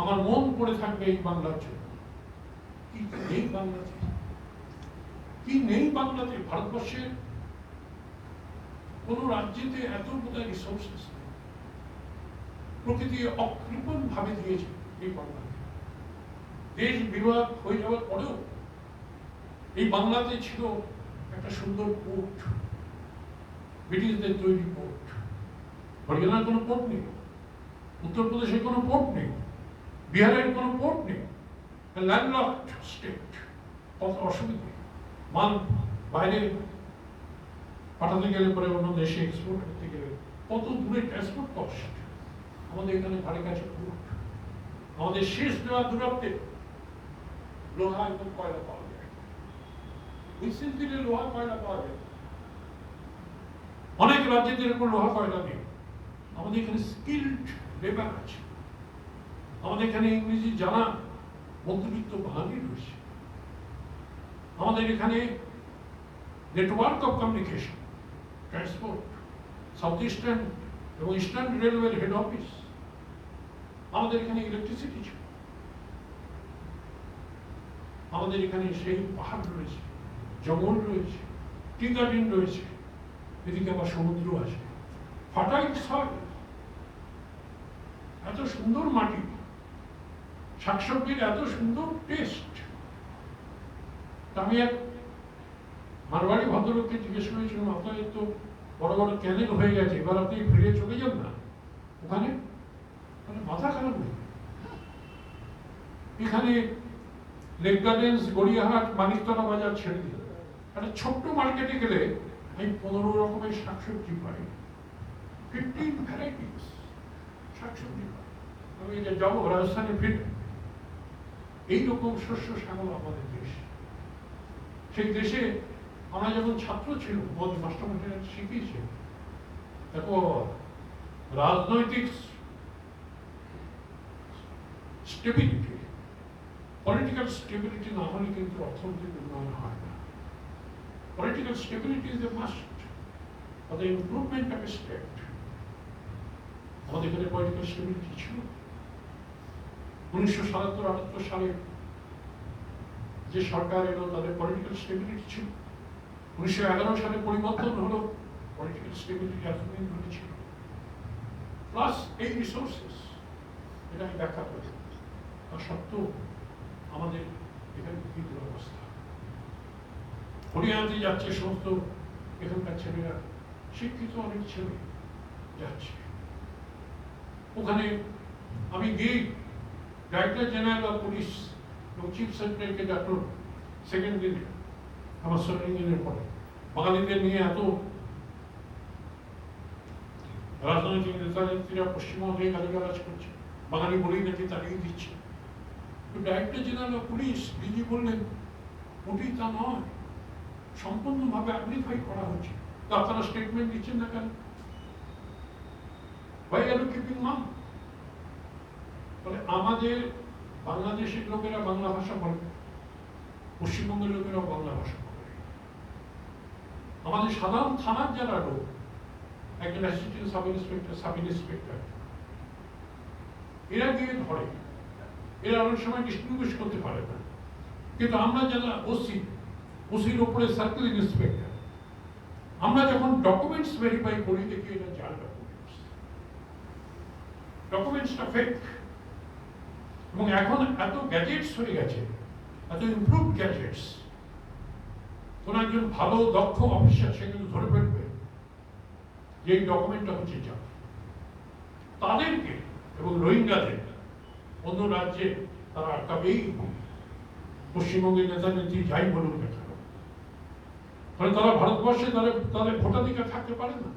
আমার মন পড়ে থাকবে এই বাংলার জন্য। কি নেই বাংলাতে, কি নেই বাংলাতে? ভারতবর্ষের কোন রাজ্যেতে এত বোধহয় রিসোর্সেস নেই। প্রকৃতি অকৃপণ ভাবে দিয়েছে এই বাংলাতে। দেশ বিভাগ হয়ে যাওয়ার পরেও এই বাংলাতে ছিল একটা সুন্দর পোর্ট, ব্রিটিশদের তৈরি পোর্ট। হরিয়ানার কোনো পোর্ট নেই, উত্তরপ্রদেশের কোনো পোর্ট নেই, বিহারের কোনো পোর্ট নেই। ল্যান্ডলকড স্টেট, কত অসুবিধা। মাল বাইরে পাঠাতে গেলে পরে অন্য দেশে এক্সপোর্ট করতে গেলে কত দূরে ট্রান্সপোর্ট কস্ট। আমাদের এখানে ধারে কাছে পোর্ট, আমাদের শেষ দেওয়া দূরত্বে লোহা এবং কয়লা পাওয়া যায়, মিছিল দিলে লোহা কয়লা পাওয়া যায়। অনেক রাজ্যে এরকম লোহা কয়লা নেই। আমাদের এখানে স্কিলড লেবার আছে, আমাদের এখানে ইংরেজি জানা মধ্যবিত্ত বাঙালি রয়েছে, আমাদের এখানে network of communication, transport, south eastern এবং ইস্টার্ন রেলওয়ের হেড অফিস, আমাদের এখানে ইলেকট্রিসিটি ছিল, আমাদের এখানে সেই পাহাড় রয়েছে, জঙ্গল রয়েছে, টি গার্ডেন রয়েছে, এদিকে আবার সমুদ্র আছে, ফার্টাইল সয়েল, এত সুন্দর মাটি, শাকসবজির এত সুন্দর টেস্ট। আমি এক মারওয়াড়ি ভদ্রলোককে জিজ্ঞেস করেছিলাম, আপনাদের তো বড় বড় ক্যানেল হয়ে গেছে, এবার আপনি ফিরে চলে যান না ওখানে? মানে মাথা খারাপ নেই। এখানে লেক গার্ডেন্স, গড়িয়াহাট, মানিকতলা বাজার ছেড়ে দিল, একটা ছোট্ট মার্কেটে গেলে আমি 15 রকমের শাকসবজি পাই, 15 ভ্যারাইটিস শাকসবজি পাই। আমি এটা যাবো রাজস্থানে ফিরে, এইরকম শস্য শ্যামল আমাদের দেশ। সেই দেশে আমরা যখন ছাত্র ছিল, আমাদের মাস্টারমশাইরা শিখিয়েছে, দেখো রাজনৈতিক স্টেবিলিটি, পলিটিক্যাল স্টেবিলিটি না হলে কিন্তু অর্থনৈতিক উন্নয়ন হয় না। Political stability is a must for the improvement of a state. আমাদের এখানে পলিটিক্যাল স্টেবিলিটি ছিল। 1977-78 সালে যে সরকার এলো তাদের পলিটিক্যাল স্টেবিলিটি ছিল। 1911 সালে পরিবর্তন হলো, পলিটিক্যাল স্টেবিলিটি এতদিন ধরে ছিল। প্লাস এই রিসোর্সেস, এটা আমি ব্যাখ্যা করি। তা সত্ত্বেও আমাদের এখানে কি দুরবস্থা। হরিয়ানাতে যাচ্ছে সমস্ত এখানকার ছেলেরা, শিক্ষিত অনেক ছেলে যাচ্ছে ওখানে। আমি গিয়ে ডাইরেক্টর জেনারেল অফ পুলিশ এবং চিফ সেক্রেটারিকে ডাকলাম সেকেন্ড দিনে, আমার সোয়ারিংয়ের পরে। বাঙালিদের নিয়ে এত রাজনৈতিক নেতানেত্রীরা পশ্চিমবঙ্গে গালিগালাজ করছে, বাঙালি বলেই নাকি তাড়িয়ে দিচ্ছে। Director general of police DG বললেন, মোটেই তা নয়, সম্পূর্ণভাবে অ্যাপ্লিফাই করা হচ্ছে। তো আপনারা স্টেটমেন্ট দিচ্ছেন না কেন? Why are you keeping mum? আমাদের বাংলাদেশের লোকেরা বাংলা ভাষা বলে, পশ্চিমবঙ্গের লোকেরাও বাংলা ভাষা বলে। আমাদের সাধারণ থানার যারা লোক, একজন assistant sub inspector, sub inspector, এরা গিয়ে ধরে, এরা অনেক সময় ডিস্টিংগুইশ করতে পারে না। কিন্তু আমরা যারা ওসির উপরে সার্কেল ইন্সপেক্টর, আমরা যখন ডকুমেন্টস ভেরিফাই করি দেখি এটা জাল ডকুমেন্টস, ডকুমেন্টসটা ফেক। এবং এখন এত গ্যাজেটস হয়ে গেছে, এত ইমপ্রুভ গ্যাজেটস, কোন একজন ভালো দক্ষ অফিসার সে কিন্তু ধরে ফেলবে যে এই ডকুমেন্টটা হচ্ছে জাল। তাদেরকে এবং রোহিঙ্গাদের অন্য রাজ্যে তারা আটকাবেই। পশ্চিমবঙ্গের নেতা নেত্রী যাই বলুন না কেন, তারা ভারতবর্ষে তাদের ভোটাধিকার থাকতে পারে না।